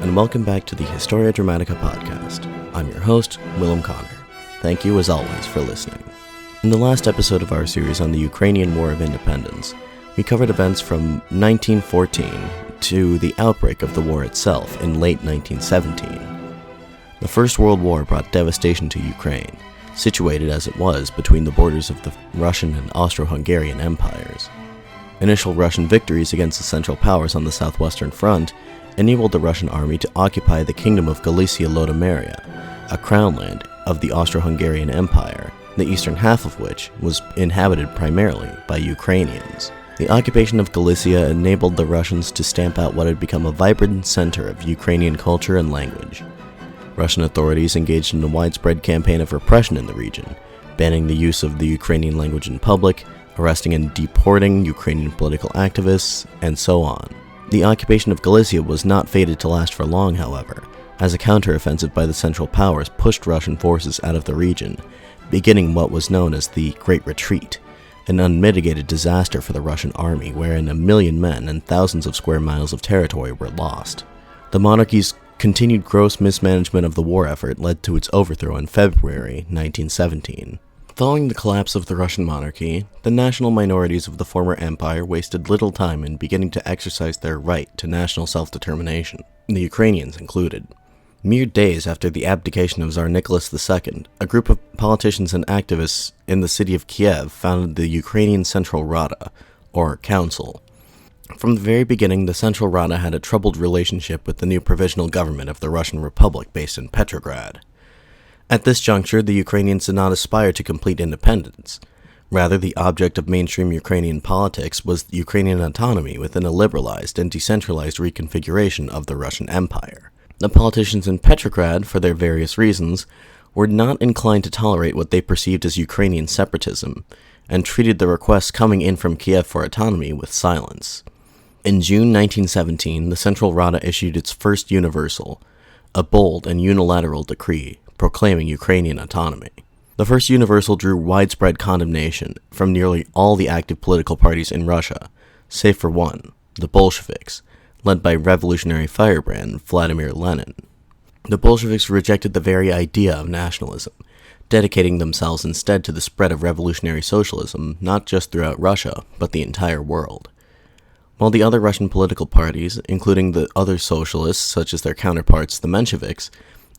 and welcome back to the Historia Dramatica podcast. I'm your host, Willem Connor. Thank you, as always, for listening. In the last episode of our series on the Ukrainian War of Independence, we covered events from 1914 to the outbreak of the war itself in late 1917. The First World War brought devastation to Ukraine, situated as it was between the borders of the Russian and Austro-Hungarian empires. Initial Russian victories against the Central Powers on the southwestern front enabled the Russian army to occupy the Kingdom of Galicia-Lodomeria, a crown land of the Austro-Hungarian Empire, the eastern half of which was inhabited primarily by Ukrainians. The occupation of Galicia enabled the Russians to stamp out what had become a vibrant center of Ukrainian culture and language. Russian authorities engaged in a widespread campaign of repression in the region, banning the use of the Ukrainian language in public, arresting and deporting Ukrainian political activists, and so on. The occupation of Galicia was not fated to last for long, however, as a counteroffensive by the Central Powers pushed Russian forces out of the region, beginning what was known as the Great Retreat, an unmitigated disaster for the Russian army wherein 1 million men and thousands of square miles of territory were lost. The monarchy's continued gross mismanagement of the war effort led to its overthrow in February 1917. Following the collapse of the Russian monarchy, the national minorities of the former empire wasted little time in beginning to exercise their right to national self-determination, the Ukrainians included. Mere days after the abdication of Tsar Nicholas II, a group of politicians and activists in the city of Kiev founded the Ukrainian Central Rada, or Council. From the very beginning, the Central Rada had a troubled relationship with the new provisional government of the Russian Republic based in Petrograd. At this juncture, the Ukrainians did not aspire to complete independence. Rather, the object of mainstream Ukrainian politics was Ukrainian autonomy within a liberalized and decentralized reconfiguration of the Russian Empire. The politicians in Petrograd, for their various reasons, were not inclined to tolerate what they perceived as Ukrainian separatism, and treated the requests coming in from Kiev for autonomy with silence. In June 1917, the Central Rada issued its first universal, a bold and unilateral decree proclaiming Ukrainian autonomy. The first universal drew widespread condemnation from nearly all the active political parties in Russia, save for one, the Bolsheviks, led by revolutionary firebrand Vladimir Lenin. The Bolsheviks rejected the very idea of nationalism, dedicating themselves instead to the spread of revolutionary socialism not just throughout Russia, but the entire world. While the other Russian political parties, including the other socialists such as their counterparts the Mensheviks,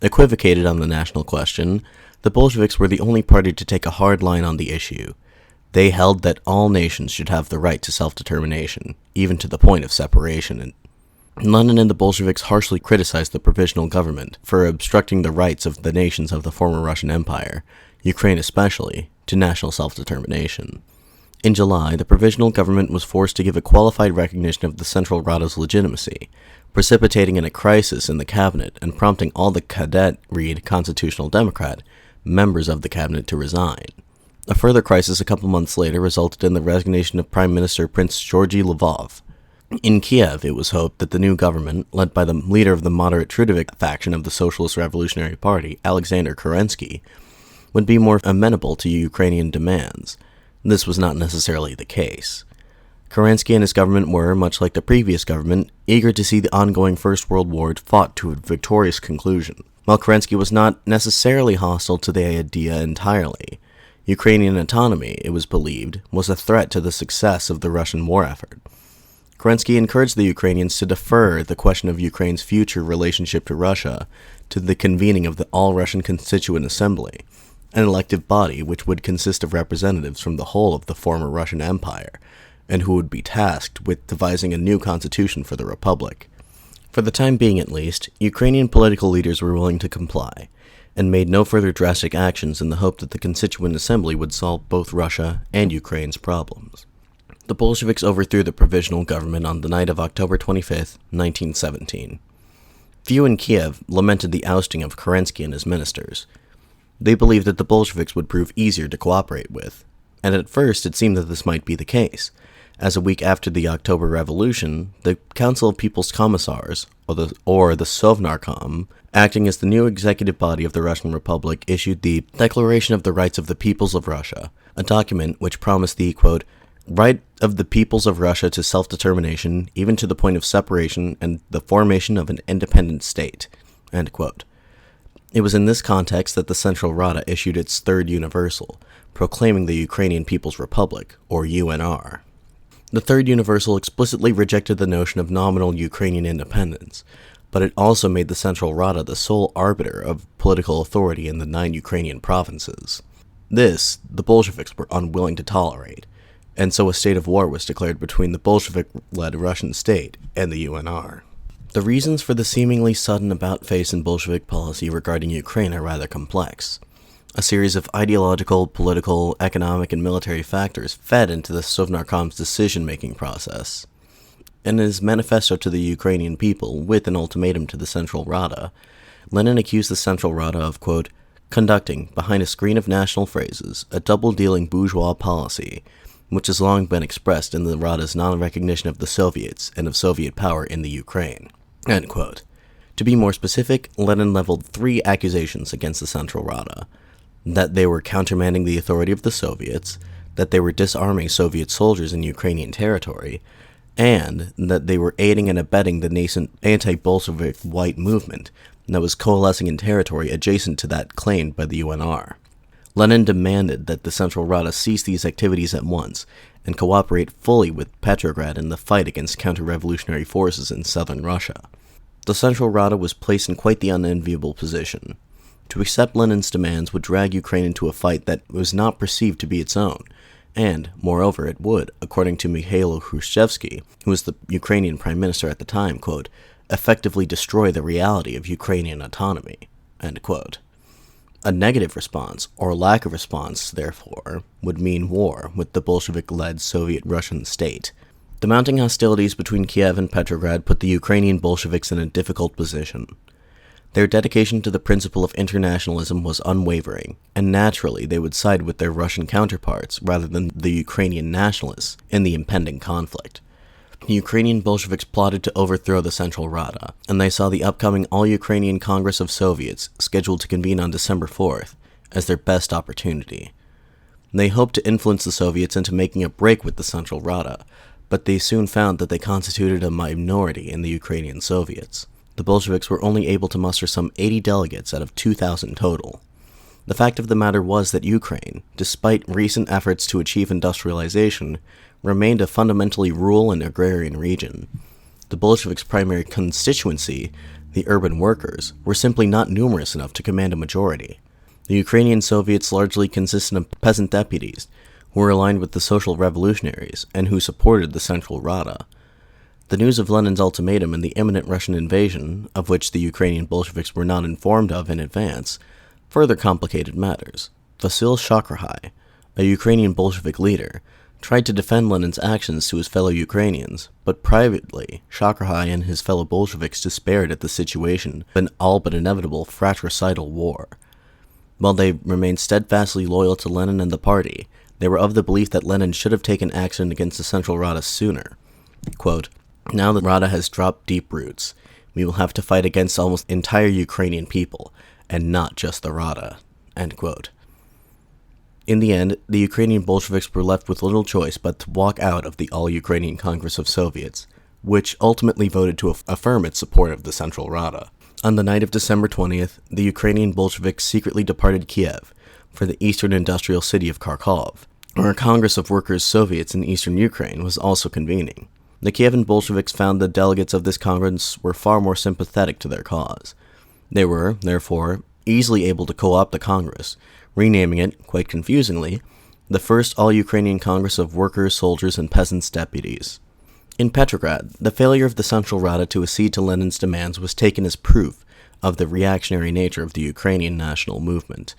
equivocated on the national question, the Bolsheviks were the only party to take a hard line on the issue. They held that all nations should have the right to self-determination, even to the point of separation. Lenin and the Bolsheviks harshly criticized the provisional government for obstructing the rights of the nations of the former Russian Empire, Ukraine especially, to national self-determination. In July, the provisional government was forced to give a qualified recognition of the Central Rada's legitimacy, precipitating in a crisis in the cabinet and prompting all the Cadet-Reed Constitutional Democrat members of the cabinet to resign. A further crisis a couple months later resulted in the resignation of Prime Minister Prince Georgy Lvov. In Kiev, it was hoped that the new government, led by the leader of the moderate Trident faction of the Socialist Revolutionary Party, Alexander Kerensky, would be more amenable to Ukrainian demands. This was not necessarily the case. Kerensky and his government were, much like the previous government, eager to see the ongoing First World War fought to a victorious conclusion. While Kerensky was not necessarily hostile to the idea entirely, Ukrainian autonomy, it was believed, was a threat to the success of the Russian war effort. Kerensky encouraged the Ukrainians to defer the question of Ukraine's future relationship to Russia to the convening of the All-Russian Constituent Assembly, an elective body which would consist of representatives from the whole of the former Russian Empire, and who would be tasked with devising a new constitution for the Republic. For the time being at least, Ukrainian political leaders were willing to comply, and made no further drastic actions in the hope that the Constituent Assembly would solve both Russia and Ukraine's problems. The Bolsheviks overthrew the provisional government on the night of October 25, 1917. Few in Kiev lamented the ousting of Kerensky and his ministers. They believed that the Bolsheviks would prove easier to cooperate with, and at first it seemed that this might be the case, as a week after the October Revolution, the Council of People's Commissars, or the Sovnarkom, acting as the new executive body of the Russian Republic, issued the Declaration of the Rights of the Peoples of Russia, a document which promised the, quote, right of the peoples of Russia to self-determination, even to the point of separation and the formation of an independent state." End quote. It was in this context that the Central Rada issued its Third Universal, proclaiming the Ukrainian People's Republic, or UNR. The Third Universal explicitly rejected the notion of nominal Ukrainian independence, but it also made the Central Rada the sole arbiter of political authority in the 9 Ukrainian provinces. This, the Bolsheviks were unwilling to tolerate, and so a state of war was declared between the Bolshevik-led Russian state and the UNR. The reasons for the seemingly sudden about-face in Bolshevik policy regarding Ukraine are rather complex. A series of ideological, political, economic, and military factors fed into the Sovnarkom's decision-making process. In his manifesto to the Ukrainian people, with an ultimatum to the Central Rada, Lenin accused the Central Rada of, quote, "conducting, behind a screen of national phrases, a double-dealing bourgeois policy, which has long been expressed in the Rada's non-recognition of the Soviets and of Soviet power in the Ukraine." End quote. To be more specific, Lenin leveled 3 accusations against the Central Rada: that they were countermanding the authority of the Soviets, that they were disarming Soviet soldiers in Ukrainian territory, and that they were aiding and abetting the nascent anti-Bolshevik white movement that was coalescing in territory adjacent to that claimed by the UNR. Lenin demanded that the Central Rada cease these activities at once and cooperate fully with Petrograd in the fight against counter-revolutionary forces in southern Russia. The Central Rada was placed in quite the unenviable position. To accept Lenin's demands would drag Ukraine into a fight that was not perceived to be its own, and, moreover, it would, according to Mykhailo Hrushevsky, who was the Ukrainian prime minister at the time, quote, "effectively destroy the reality of Ukrainian autonomy." End quote. A negative response, or lack of response, therefore, would mean war with the Bolshevik-led Soviet Russian state. The mounting hostilities between Kiev and Petrograd put the Ukrainian Bolsheviks in a difficult position. Their dedication to the principle of internationalism was unwavering, and naturally they would side with their Russian counterparts rather than the Ukrainian nationalists in the impending conflict. The Ukrainian Bolsheviks plotted to overthrow the Central Rada, and they saw the upcoming All-Ukrainian Congress of Soviets, scheduled to convene on December 4th, as their best opportunity. They hoped to influence the Soviets into making a break with the Central Rada, but they soon found that they constituted a minority in the Ukrainian Soviets. The Bolsheviks were only able to muster some 80 delegates out of 2,000 total. The fact of the matter was that Ukraine, despite recent efforts to achieve industrialization, remained a fundamentally rural and agrarian region. The Bolsheviks' primary constituency, the urban workers, were simply not numerous enough to command a majority. The Ukrainian Soviets largely consisted of peasant deputies, who were aligned with the social revolutionaries, and who supported the Central Rada. The news of Lenin's ultimatum and the imminent Russian invasion, of which the Ukrainian Bolsheviks were not informed of in advance, further complicated matters. Vasyl Shakhrai, a Ukrainian Bolshevik leader, tried to defend Lenin's actions to his fellow Ukrainians, but privately, Shakhrai and his fellow Bolsheviks despaired at the situation of an all but inevitable fratricidal war. While they remained steadfastly loyal to Lenin and the party, they were of the belief that Lenin should have taken action against the Central Rada sooner. Quote, "Now the Rada has dropped deep roots. We will have to fight against almost entire Ukrainian people, and not just the Rada." End quote. In the end, the Ukrainian Bolsheviks were left with little choice but to walk out of the All-Ukrainian Congress of Soviets, which ultimately voted to affirm its support of the Central Rada. On the night of December 20th, the Ukrainian Bolsheviks secretly departed Kiev for the eastern industrial city of Kharkov, where a Congress of Workers' Soviets in eastern Ukraine was also convening. The Kievan Bolsheviks found the delegates of this Congress were far more sympathetic to their cause. They were, therefore, easily able to co-opt the Congress, renaming it, quite confusingly, the First All-Ukrainian Congress of Workers, Soldiers, and Peasants' Deputies. In Petrograd, the failure of the Central Rada to accede to Lenin's demands was taken as proof of the reactionary nature of the Ukrainian national movement.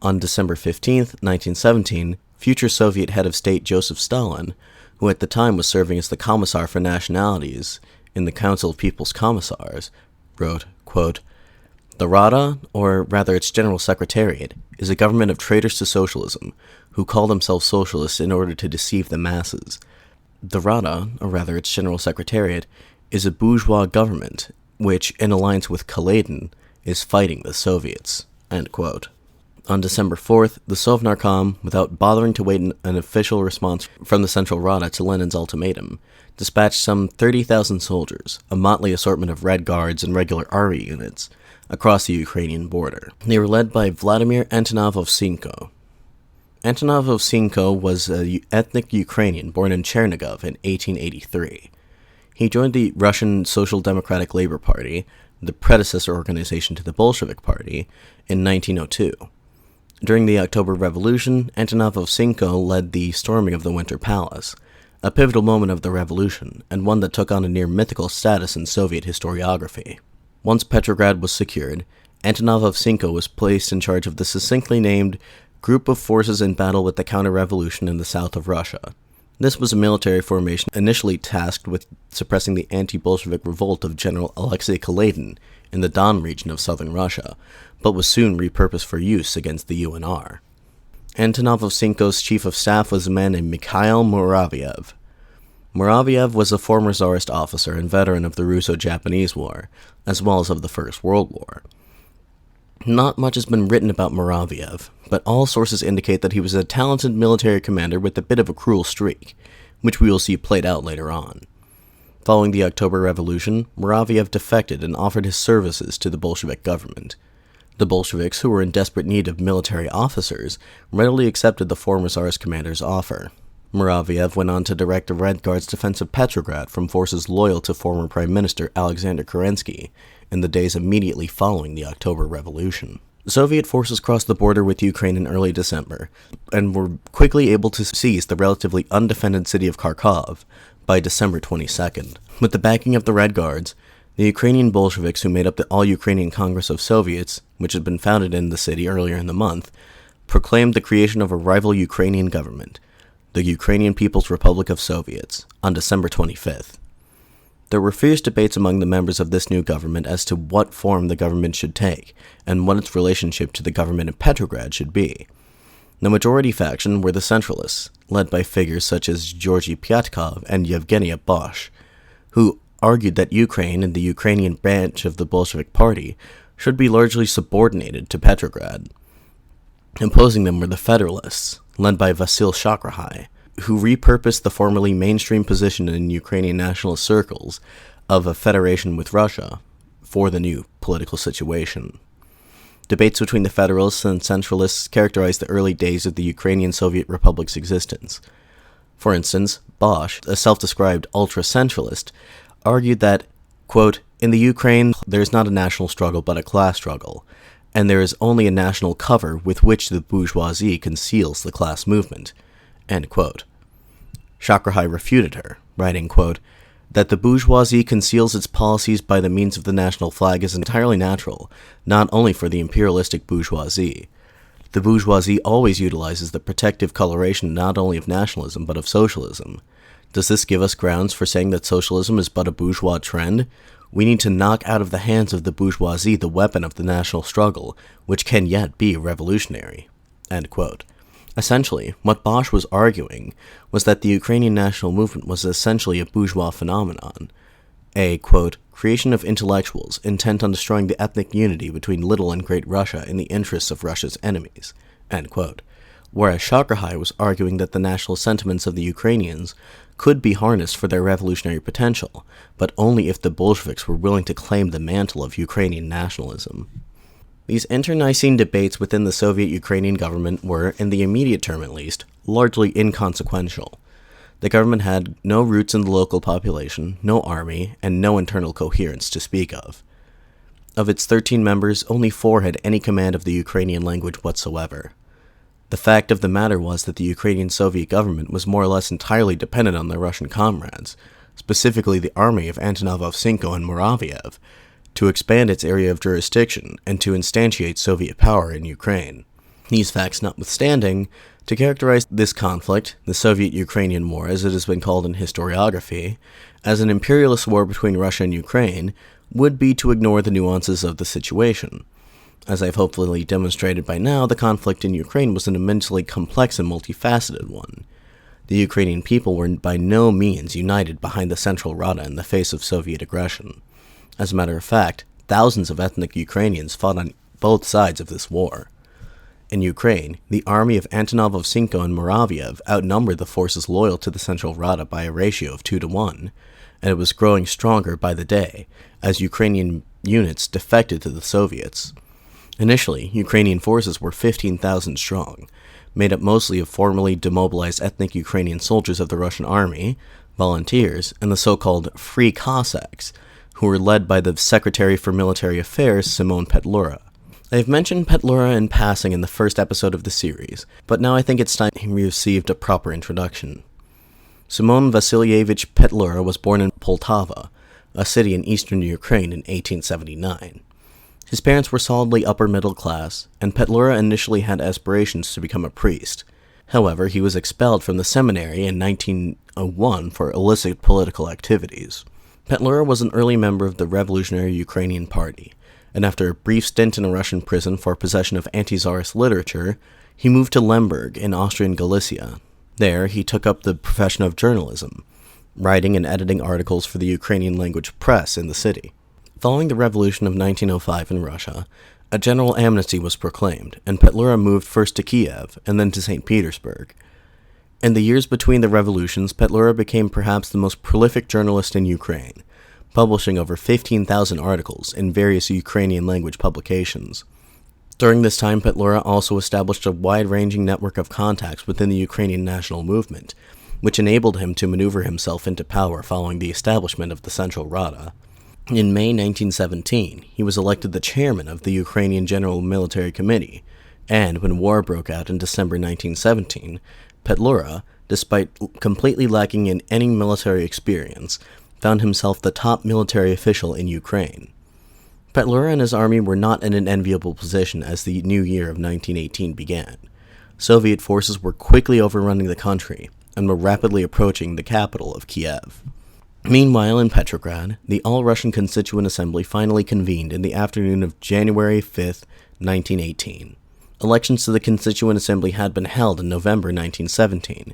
On December 15, 1917, future Soviet head of state Joseph Stalin, who at the time was serving as the Commissar for Nationalities in the Council of People's Commissars, wrote, quote, "The Rada, or rather its General Secretariat, is a government of traitors to socialism, who call themselves socialists in order to deceive the masses. The Rada, or rather its General Secretariat, is a bourgeois government, which, in alliance with Kaledin, is fighting the Soviets." End quote. On December 4th, the Sovnarkom, without bothering to wait an official response from the Central Rada to Lenin's ultimatum, dispatched some 30,000 soldiers, a motley assortment of Red Guards and regular army units, across the Ukrainian border. They were led by Vladimir Antonovchenko. Antonovchenko was an ethnic Ukrainian born in Chernigov in 1883. He joined the Russian Social Democratic Labor Party, the predecessor organization to the Bolshevik Party, in 1902. During the October Revolution, Antonovchenko led the storming of the Winter Palace, a pivotal moment of the revolution, and one that took on a near mythical status in Soviet historiography. Once Petrograd was secured, Antonovchenko was placed in charge of the succinctly named Group of Forces in Battle with the Counter-Revolution in the south of Russia. This was a military formation initially tasked with suppressing the anti-Bolshevik revolt of General Alexei Kaledin in the Don region of southern Russia, but was soon repurposed for use against the UNR. Antonovchenko's chief of staff was a man named Mykhailo Muravyev. Muravyev was a former Tsarist officer and veteran of the Russo-Japanese War, as well as of the First World War. Not much has been written about Muravyev, but all sources indicate that he was a talented military commander with a bit of a cruel streak, which we will see played out later on. Following the October Revolution, Muravyev defected and offered his services to the Bolshevik government. The Bolsheviks, who were in desperate need of military officers, readily accepted the former Tsarist commander's offer. Muravyev went on to direct the Red Guard's defense of Petrograd from forces loyal to former Prime Minister Alexander Kerensky in the days immediately following the October Revolution. Soviet forces crossed the border with Ukraine in early December, and were quickly able to seize the relatively undefended city of Kharkov by December 22nd. With the backing of the Red Guards, the Ukrainian Bolsheviks, who made up the All-Ukrainian Congress of Soviets, which had been founded in the city earlier in the month, proclaimed the creation of a rival Ukrainian government, the Ukrainian People's Republic of Soviets, on December 25th. There were fierce debates among the members of this new government as to what form the government should take, and what its relationship to the government in Petrograd should be. The majority faction were the Centralists, led by figures such as Georgy Pyatkov and Yevgeny Bosch, who argued that Ukraine and the Ukrainian branch of the Bolshevik Party should be largely subordinated to Petrograd. Opposing them were the Federalists, led by Vasyl Shakhrai, who repurposed the formerly mainstream position in Ukrainian nationalist circles of a federation with Russia for the new political situation. Debates between the Federalists and Centralists characterized the early days of the Ukrainian Soviet Republic's existence. For instance, Bosch, a self-described ultra-centralist, argued that, quote, "In the Ukraine, there is not a national struggle but a class struggle, and there is only a national cover with which the bourgeoisie conceals the class movement," end quote. Shakhrai refuted her, writing, quote, "That the bourgeoisie conceals its policies by the means of the national flag is entirely natural, not only for the imperialistic bourgeoisie. The bourgeoisie always utilizes the protective coloration not only of nationalism but of socialism. Does this give us grounds for saying that socialism is but a bourgeois trend? We need to knock out of the hands of the bourgeoisie the weapon of the national struggle, which can yet be revolutionary." End quote. Essentially, what Bosch was arguing was that the Ukrainian national movement was essentially a bourgeois phenomenon, a, quote, "creation of intellectuals intent on destroying the ethnic unity between Little and Great Russia in the interests of Russia's enemies," end quote. Whereas Shakhrai was arguing that the national sentiments of the Ukrainians could be harnessed for their revolutionary potential, but only if the Bolsheviks were willing to claim the mantle of Ukrainian nationalism. These internecine debates within the Soviet Ukrainian government were, in the immediate term at least, largely inconsequential. The government had no roots in the local population, no army, and no internal coherence to speak of. Of its 13 members, only 4 had any command of the Ukrainian language whatsoever. The fact of the matter was that the Ukrainian Soviet government was more or less entirely dependent on their Russian comrades, specifically the army of Antonovchenko and Muravyev, to expand its area of jurisdiction and to instantiate Soviet power in Ukraine. These facts notwithstanding, to characterize this conflict, the Soviet-Ukrainian War as it has been called in historiography, as an imperialist war between Russia and Ukraine, would be to ignore the nuances of the situation. As I've hopefully demonstrated by now, the conflict in Ukraine was an immensely complex and multifaceted one. The Ukrainian people were by no means united behind the Central Rada in the face of Soviet aggression. As a matter of fact, thousands of ethnic Ukrainians fought on both sides of this war. In Ukraine, the army of Antonov Ovchinko and Muraviev outnumbered the forces loyal to the Central Rada by a ratio of 2-1, and it was growing stronger by the day as Ukrainian units defected to the Soviets. Initially, Ukrainian forces were 15,000 strong, made up mostly of formerly demobilized ethnic Ukrainian soldiers of the Russian army, volunteers, and the so-called Free Cossacks, who were led by the Secretary for Military Affairs, Semyon Petlura. I have mentioned Petlura in passing in the first episode of the series, but now I think it's time he received a proper introduction. Semyon Vasilyevich Petlura was born in Poltava, a city in eastern Ukraine, in 1879. His parents were solidly upper middle class, and Petlura initially had aspirations to become a priest. However, he was expelled from the seminary in 1901 for illicit political activities. Petlura was an early member of the Revolutionary Ukrainian Party, and after a brief stint in a Russian prison for possession of anti-Tsarist literature, he moved to Lemberg in Austrian Galicia. There, he took up the profession of journalism, writing and editing articles for the Ukrainian language press in the city. Following the revolution of 1905 in Russia, a general amnesty was proclaimed, and Petlura moved first to Kiev and then to St. Petersburg. In the years between the revolutions, Petlura became perhaps the most prolific journalist in Ukraine, publishing over 15,000 articles in various Ukrainian language publications. During this time, Petlura also established a wide-ranging network of contacts within the Ukrainian national movement, which enabled him to maneuver himself into power following the establishment of the Central Rada. In May 1917, he was elected the chairman of the Ukrainian General Military Committee, and when war broke out in December 1917, Petlura, despite completely lacking in any military experience, found himself the top military official in Ukraine. Petlura and his army were not in an enviable position as the new year of 1918 began. Soviet forces were quickly overrunning the country and were rapidly approaching the capital of Kiev. Meanwhile, in Petrograd, the All-Russian Constituent Assembly finally convened in the afternoon of January 5, 1918. Elections to the Constituent Assembly had been held in November 1917,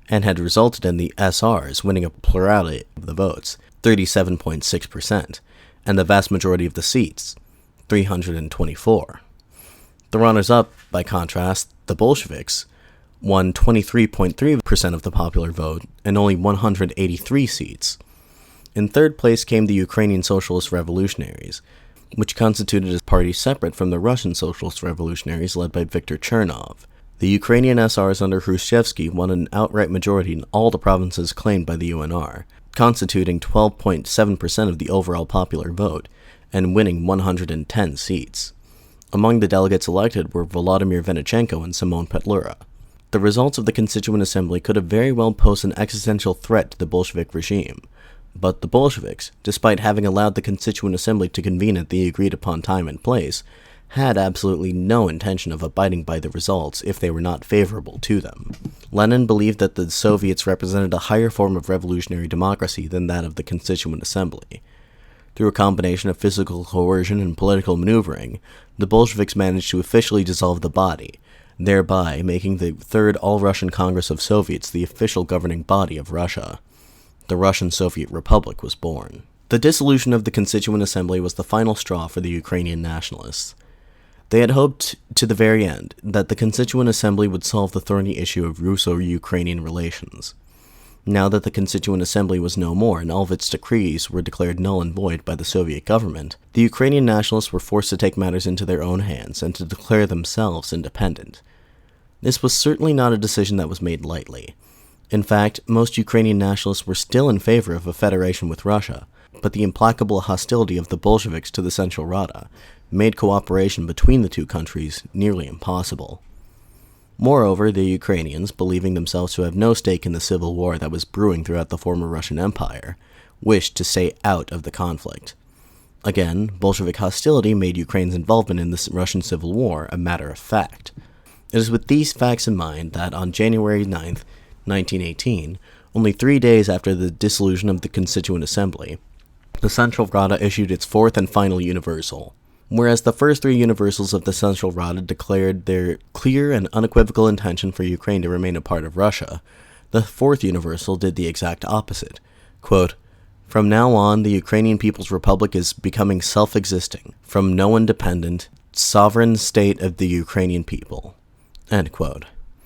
and had resulted in the SRs winning a plurality of the votes, 37.6%, and the vast majority of the seats, 324. The runners-up, by contrast, the Bolsheviks, won 23.3% of the popular vote and only 183 seats. In third place came the Ukrainian Socialist Revolutionaries, which constituted a party separate from the Russian Socialist Revolutionaries led by Viktor Chernov. The Ukrainian SRs under Hrushevsky won an outright majority in all the provinces claimed by the UNR, constituting 12.7% of the overall popular vote, and winning 110 seats. Among the delegates elected were Volodymyr Venichenko and Semyon Petlura. The results of the Constituent Assembly could have very well posed an existential threat to the Bolshevik regime, but the Bolsheviks, despite having allowed the Constituent Assembly to convene at the agreed-upon time and place, had absolutely no intention of abiding by the results if they were not favorable to them. Lenin believed that the Soviets represented a higher form of revolutionary democracy than that of the Constituent Assembly. Through a combination of physical coercion and political maneuvering, the Bolsheviks managed to officially dissolve the body, thereby making the Third All-Russian Congress of Soviets the official governing body of Russia. The Russian Soviet Republic was born. The dissolution of the Constituent Assembly was the final straw for the Ukrainian nationalists. They had hoped to the very end that the Constituent Assembly would solve the thorny issue of Russo-Ukrainian relations. Now that the Constituent Assembly was no more and all of its decrees were declared null and void by the Soviet government, the Ukrainian nationalists were forced to take matters into their own hands and to declare themselves independent. This was certainly not a decision that was made lightly. In fact, most Ukrainian nationalists were still in favor of a federation with Russia, but the implacable hostility of the Bolsheviks to the Central Rada made cooperation between the two countries nearly impossible. Moreover, the Ukrainians, believing themselves to have no stake in the civil war that was brewing throughout the former Russian Empire, wished to stay out of the conflict. Again, Bolshevik hostility made Ukraine's involvement in the Russian Civil War a matter of fact. It is with these facts in mind that on January 9, 1918, only 3 days after the dissolution of the Constituent Assembly, the Central Rada issued its fourth and final universal. Whereas the first three universals of the Central Rada declared their clear and unequivocal intention for Ukraine to remain a part of Russia, the fourth universal did the exact opposite. Quote, "From now on, the Ukrainian People's Republic is becoming self-existing, from no one dependent, sovereign state of the Ukrainian people." End quote.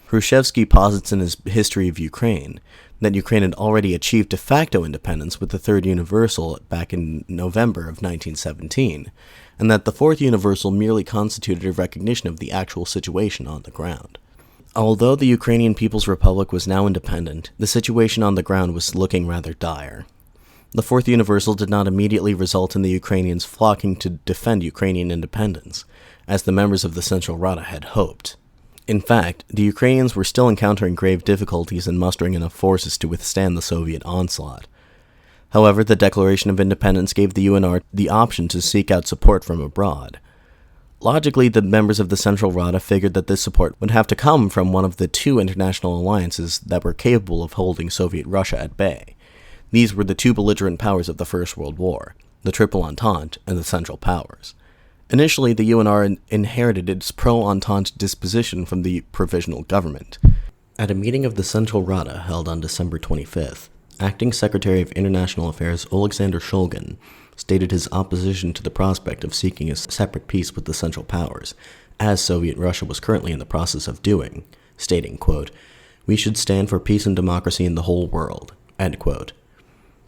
Hrushevsky posits in his History of Ukraine that Ukraine had already achieved de facto independence with the Third Universal back in November of 1917, and that the Fourth Universal merely constituted a recognition of the actual situation on the ground. Although the Ukrainian People's Republic was now independent, the situation on the ground was looking rather dire. The Fourth Universal did not immediately result in the Ukrainians flocking to defend Ukrainian independence, as the members of the Central Rada had hoped. In fact, the Ukrainians were still encountering grave difficulties in mustering enough forces to withstand the Soviet onslaught. However, the Declaration of Independence gave the UNR the option to seek out support from abroad. Logically, the members of the Central Rada figured that this support would have to come from one of the two international alliances that were capable of holding Soviet Russia at bay. These were the two belligerent powers of the First World War, the Triple Entente and the Central Powers. Initially, the UNR inherited its pro-Entente disposition from the Provisional Government. At a meeting of the Central Rada held on December 25th, Acting Secretary of International Affairs Alexander Shulgin stated his opposition to the prospect of seeking a separate peace with the Central Powers, as Soviet Russia was currently in the process of doing, stating, quote, "We should stand for peace and democracy in the whole world," end quote.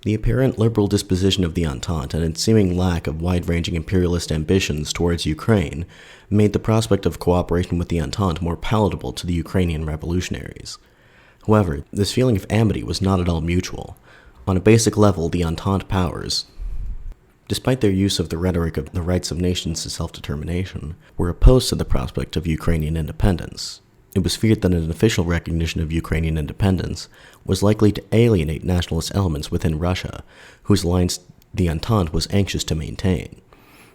The apparent liberal disposition of the Entente and its seeming lack of wide-ranging imperialist ambitions towards Ukraine made the prospect of cooperation with the Entente more palatable to the Ukrainian revolutionaries. However, this feeling of amity was not at all mutual. On a basic level, the Entente powers, despite their use of the rhetoric of the rights of nations to self-determination, were opposed to the prospect of Ukrainian independence. It was feared that an official recognition of Ukrainian independence was likely to alienate nationalist elements within Russia, whose alliance the Entente was anxious to maintain.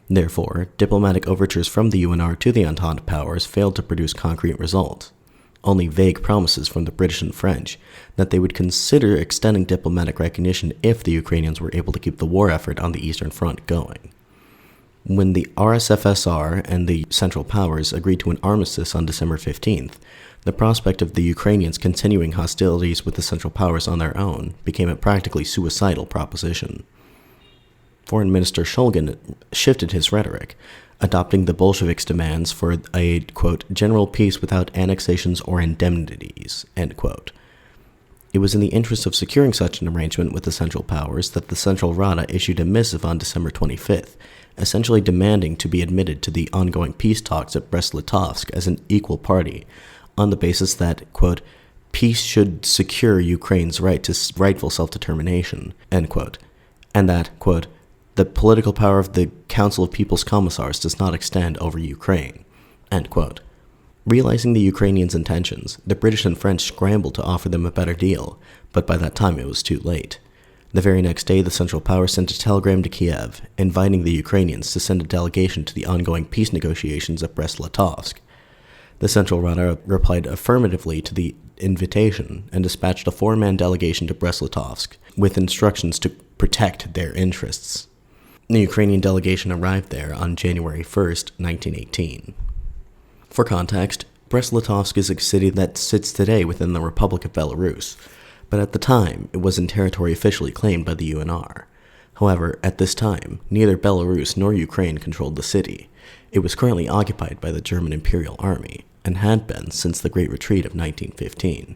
Therefore, diplomatic overtures from the UNR to the Entente powers failed to produce concrete results. Only vague promises from the British and French that they would consider extending diplomatic recognition if the Ukrainians were able to keep the war effort on the Eastern Front going. When the RSFSR and the Central Powers agreed to an armistice on December 15th, the prospect of the Ukrainians continuing hostilities with the Central Powers on their own became a practically suicidal proposition. Foreign Minister Shulgin shifted his rhetoric, adopting the Bolsheviks' demands for a, quote, general peace without annexations or indemnities, end quote. It was in the interest of securing such an arrangement with the Central Powers that the Central Rada issued a missive on December 25th, essentially demanding to be admitted to the ongoing peace talks at Brest-Litovsk as an equal party, on the basis that, quote, peace should secure Ukraine's right to rightful self-determination, end quote, and that, quote, the political power of the Council of People's Commissars does not extend over Ukraine, end quote. Realizing the Ukrainians' intentions, the British and French scrambled to offer them a better deal, but by that time it was too late. The very next day, the Central Powers sent a telegram to Kiev, inviting the Ukrainians to send a delegation to the ongoing peace negotiations at Brest-Litovsk. The Central Rada replied affirmatively to the invitation and dispatched a four-man delegation to Brest-Litovsk with instructions to protect their interests. The Ukrainian delegation arrived there on January 1st, 1918. For context, Brest-Litovsk is a city that sits today within the Republic of Belarus, but at the time it was in territory officially claimed by the UNR. However, at this time, neither Belarus nor Ukraine controlled the city. It was currently occupied by the German Imperial Army, and had been since the Great Retreat of 1915.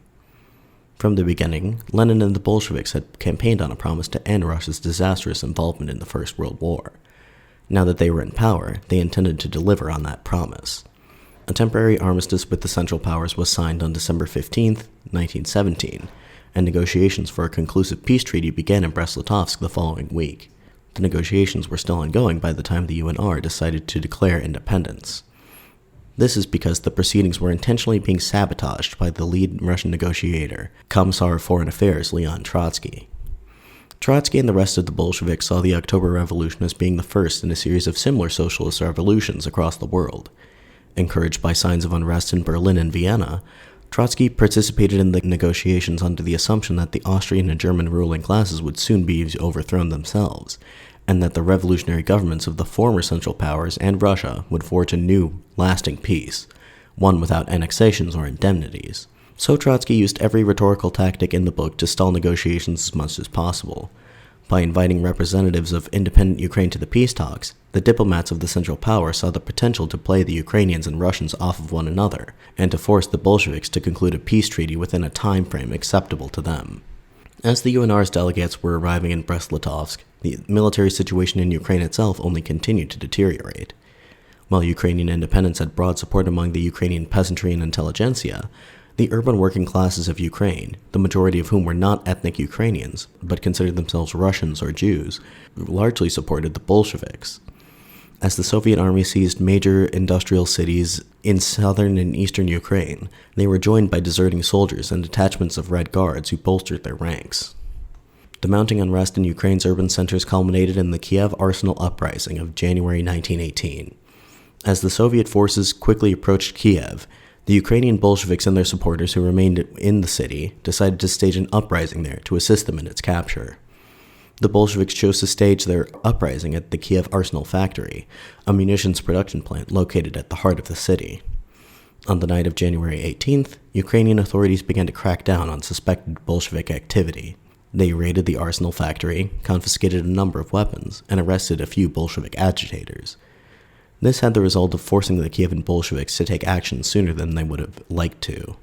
From the beginning, Lenin and the Bolsheviks had campaigned on a promise to end Russia's disastrous involvement in the First World War. Now that they were in power, they intended to deliver on that promise. A temporary armistice with the Central Powers was signed on December 15, 1917, and negotiations for a conclusive peace treaty began in Brest-Litovsk the following week. The negotiations were still ongoing by the time the UNR decided to declare independence. This is because the proceedings were intentionally being sabotaged by the lead Russian negotiator, Commissar of Foreign Affairs Leon Trotsky. Trotsky and the rest of the Bolsheviks saw the October Revolution as being the first in a series of similar socialist revolutions across the world. Encouraged by signs of unrest in Berlin and Vienna, Trotsky participated in the negotiations under the assumption that the Austrian and German ruling classes would soon be overthrown themselves, and that the revolutionary governments of the former Central Powers and Russia would forge a new, lasting peace, one without annexations or indemnities. So Trotsky used every rhetorical tactic in the book to stall negotiations as much as possible. By inviting representatives of independent Ukraine to the peace talks, the diplomats of the Central Power saw the potential to play the Ukrainians and Russians off of one another, and to force the Bolsheviks to conclude a peace treaty within a time frame acceptable to them. As the UNR's delegates were arriving in Brest-Litovsk, the military situation in Ukraine itself only continued to deteriorate. While Ukrainian independence had broad support among the Ukrainian peasantry and intelligentsia, the urban working classes of Ukraine, the majority of whom were not ethnic Ukrainians, but considered themselves Russians or Jews, largely supported the Bolsheviks. As the Soviet army seized major industrial cities in southern and eastern Ukraine, they were joined by deserting soldiers and detachments of Red Guards who bolstered their ranks. The mounting unrest in Ukraine's urban centers culminated in the Kiev Arsenal uprising of January 1918. As the Soviet forces quickly approached Kiev, the Ukrainian Bolsheviks and their supporters who remained in the city decided to stage an uprising there to assist them in its capture. The Bolsheviks chose to stage their uprising at the Kiev Arsenal factory, a munitions production plant located at the heart of the city. On the night of January 18th, Ukrainian authorities began to crack down on suspected Bolshevik activity. They raided the Arsenal factory, confiscated a number of weapons, and arrested a few Bolshevik agitators. This had the result of forcing the Kievan Bolsheviks to take action sooner than they would have liked to.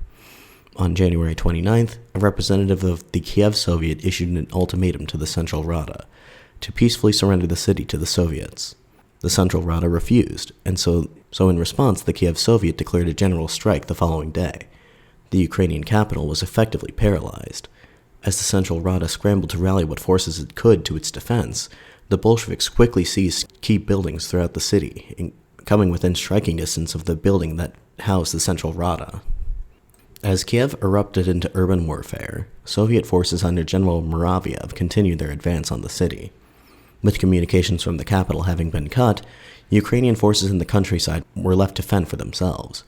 On January 29th, a representative of the Kiev Soviet issued an ultimatum to the Central Rada to peacefully surrender the city to the Soviets. The Central Rada refused, and so in response, the Kiev Soviet declared a general strike the following day. The Ukrainian capital was effectively paralyzed. As the Central Rada scrambled to rally what forces it could to its defense, the Bolsheviks quickly seized key buildings throughout the city, coming within striking distance of the building that housed the Central Rada. As Kiev erupted into urban warfare, Soviet forces under General Muravyev continued their advance on the city. With communications from the capital having been cut, Ukrainian forces in the countryside were left to fend for themselves.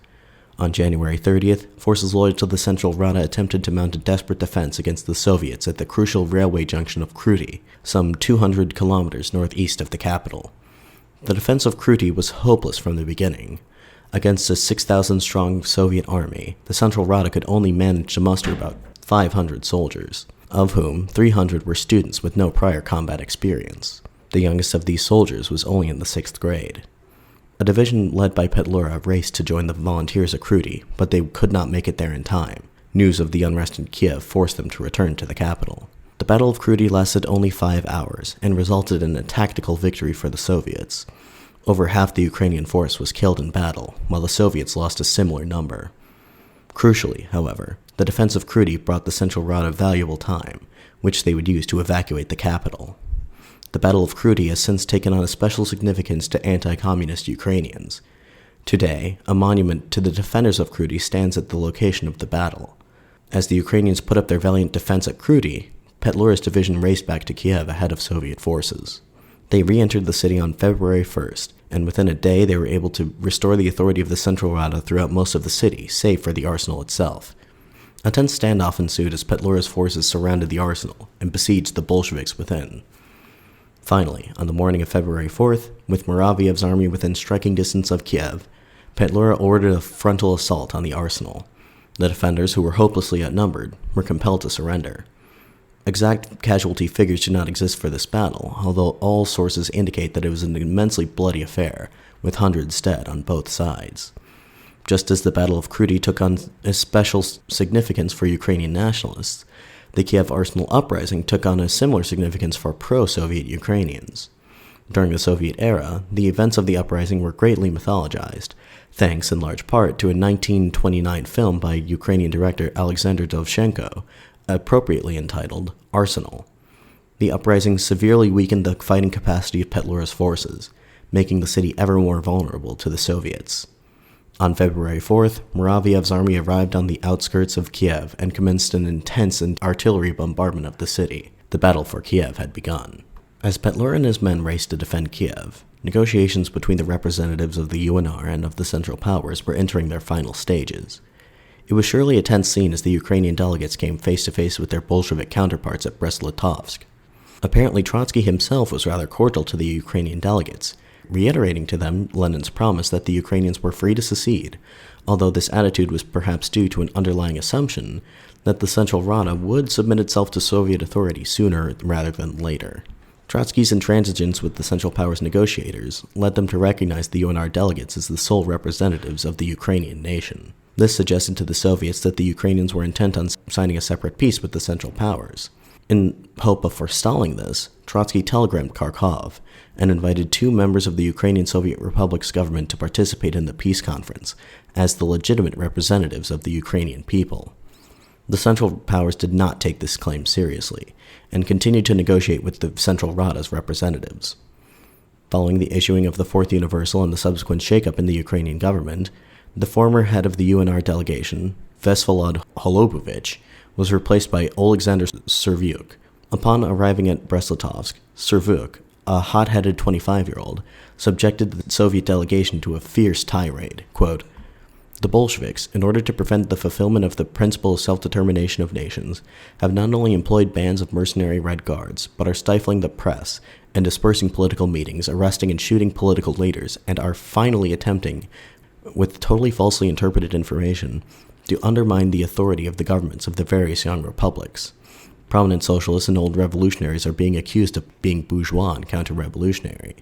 On January 30th, forces loyal to the Central Rada attempted to mount a desperate defense against the Soviets at the crucial railway junction of Kruty, some 200 kilometers northeast of the capital. The defense of Kruty was hopeless from the beginning. Against a 6,000-strong Soviet army, the Central Rada could only manage to muster about 500 soldiers, of whom 300 were students with no prior combat experience. The youngest of these soldiers was only in the 6th grade. A division led by Petlura raced to join the volunteers at Kruty, but they could not make it there in time. News of the unrest in Kiev forced them to return to the capital. The Battle of Kruty lasted only 5 hours and resulted in a tactical victory for the Soviets. Over half the Ukrainian force was killed in battle, while the Soviets lost a similar number. Crucially, however, the defense of Kruty brought the Central Rada valuable time, which they would use to evacuate the capital. The Battle of Kruty has since taken on a special significance to anti-communist Ukrainians. Today, a monument to the defenders of Kruty stands at the location of the battle. As the Ukrainians put up their valiant defense at Kruty, Petlura's division raced back to Kiev ahead of Soviet forces. They re-entered the city on February 1st, and within a day they were able to restore the authority of the Central Rada throughout most of the city, save for the arsenal itself. A tense standoff ensued as Petlura's forces surrounded the arsenal and besieged the Bolsheviks within. Finally, on the morning of February 4th, with Muravyev's army within striking distance of Kiev, Petlura ordered a frontal assault on the arsenal. The defenders, who were hopelessly outnumbered, were compelled to surrender. Exact casualty figures do not exist for this battle, although all sources indicate that it was an immensely bloody affair, with hundreds dead on both sides. Just as the Battle of Kruty took on a special significance for Ukrainian nationalists, the Kiev Arsenal uprising took on a similar significance for pro-Soviet Ukrainians. During the Soviet era, the events of the uprising were greatly mythologized, thanks in large part to a 1929 film by Ukrainian director Alexander Doroshenko, appropriately entitled Arsenal. The uprising severely weakened the fighting capacity of Petlura's forces, making the city ever more vulnerable to the Soviets. On February 4th, Muravyev's army arrived on the outskirts of Kiev and commenced an intense artillery bombardment of the city. The battle for Kiev had begun. As Petlura and his men raced to defend Kiev, negotiations between the representatives of the UNR and of the Central Powers were entering their final stages. It was surely a tense scene as the Ukrainian delegates came face-to-face with their Bolshevik counterparts at Brest-Litovsk. Apparently Trotsky himself was rather cordial to the Ukrainian delegates, reiterating to them Lenin's promise that the Ukrainians were free to secede, although this attitude was perhaps due to an underlying assumption that the Central Rada would submit itself to Soviet authority sooner rather than later. Trotsky's intransigence with the Central Powers negotiators led them to recognize the UNR delegates as the sole representatives of the Ukrainian nation. This suggested to the Soviets that the Ukrainians were intent on signing a separate peace with the Central Powers. In hope of forestalling this, Trotsky telegrammed Kharkov and invited 2 members of the Ukrainian Soviet Republic's government to participate in the peace conference as the legitimate representatives of the Ukrainian people. The Central Powers did not take this claim seriously, and continued to negotiate with the Central Rada's representatives. Following the issuing of the Fourth Universal and the subsequent shakeup in the Ukrainian government, the former head of the UNR delegation, Vsevolod Holubovich, was replaced by Alexander Serhii. Upon arriving at Brest-Litovsk, Serhii, a hot-headed 25-year-old, subjected the Soviet delegation to a fierce tirade. Quote, "The Bolsheviks, in order to prevent the fulfillment of the principle of self-determination of nations, have not only employed bands of mercenary Red Guards, but are stifling the press and dispersing political meetings, arresting and shooting political leaders, and are finally attempting, with totally falsely interpreted information, to undermine the authority of the governments of the various young republics. Prominent socialists and old revolutionaries are being accused of being bourgeois and counter-revolutionary.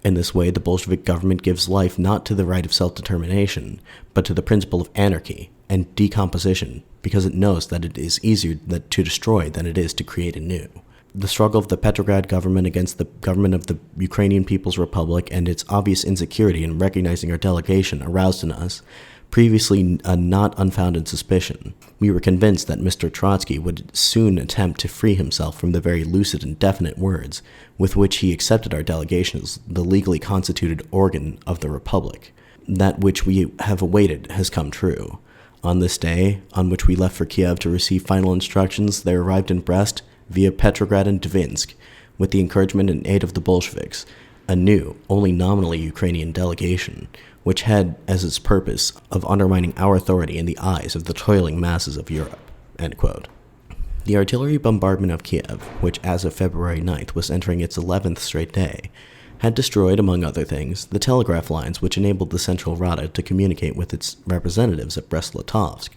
In this way, the Bolshevik government gives life not to the right of self-determination, but to the principle of anarchy and decomposition, because it knows that it is easier to destroy than it is to create anew. The struggle of the Petrograd government against the government of the Ukrainian People's Republic and its obvious insecurity in recognizing our delegation aroused in us previously a not unfounded suspicion. We were convinced that Mr. Trotsky would soon attempt to free himself from the very lucid and definite words with which he accepted our delegation as the legally constituted organ of the Republic. That which we have awaited has come true. On this day, on which we left for Kiev to receive final instructions, there arrived in Brest, via Petrograd and Dvinsk, with the encouragement and aid of the Bolsheviks, a new, only nominally Ukrainian delegation, which had as its purpose of undermining our authority in the eyes of the toiling masses of Europe." End quote. The artillery bombardment of Kiev, which as of February 9th was entering its 11th straight day, had destroyed, among other things, the telegraph lines which enabled the Central Rada to communicate with its representatives at Brest-Litovsk.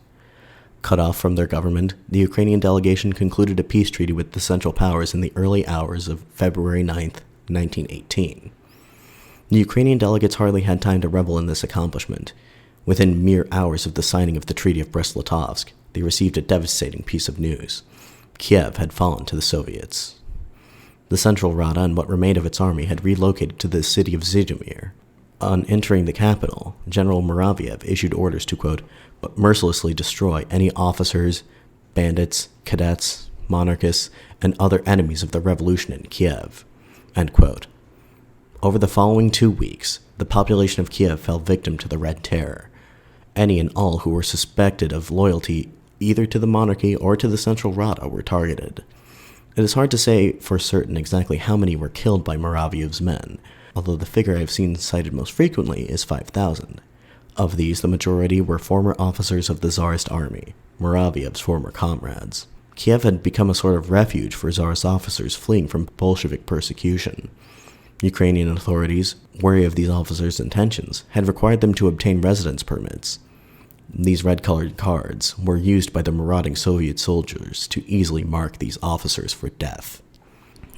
Cut off from their government, the Ukrainian delegation concluded a peace treaty with the Central Powers in the early hours of February 9th, 1918. The Ukrainian delegates hardly had time to revel in this accomplishment. Within mere hours of the signing of the Treaty of Brest-Litovsk, they received a devastating piece of news. Kiev had fallen to the Soviets. The Central Rada and what remained of its army had relocated to the city of Zhytomyr. On entering the capital, General Muraviev issued orders to, quote, "but mercilessly destroy any officers, bandits, cadets, monarchists, and other enemies of the revolution in Kiev." End quote. Over the following 2 weeks, the population of Kiev fell victim to the Red Terror. Any and all who were suspected of loyalty either to the monarchy or to the Central Rada were targeted. It is hard to say for certain exactly how many were killed by Muraviev's men, although the figure I have seen cited most frequently is 5,000. Of these, the majority were former officers of the Tsarist army, Muraviev's former comrades. Kiev had become a sort of refuge for Tsarist officers fleeing from Bolshevik persecution. Ukrainian authorities, wary of these officers' intentions, had required them to obtain residence permits. These red-colored cards were used by the marauding Soviet soldiers to easily mark these officers for death.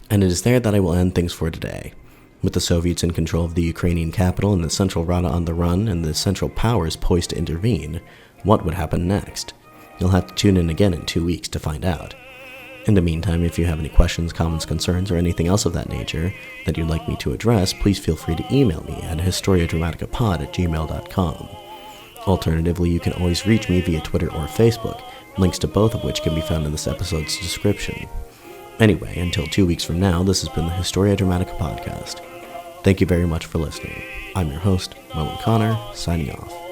And it is there that I will end things for today. With the Soviets in control of the Ukrainian capital and the Central Rada on the run and the Central Powers poised to intervene, what would happen next? You'll have to tune in again in 2 weeks to find out. In the meantime, if you have any questions, comments, concerns, or anything else of that nature that you'd like me to address, please feel free to email me at historiadramaticapod@gmail.com. Alternatively, you can always reach me via Twitter or Facebook, links to both of which can be found in this episode's description. Anyway, until 2 weeks from now, this has been the Historia Dramatica podcast. Thank you very much for listening. I'm your host, William Connor, signing off.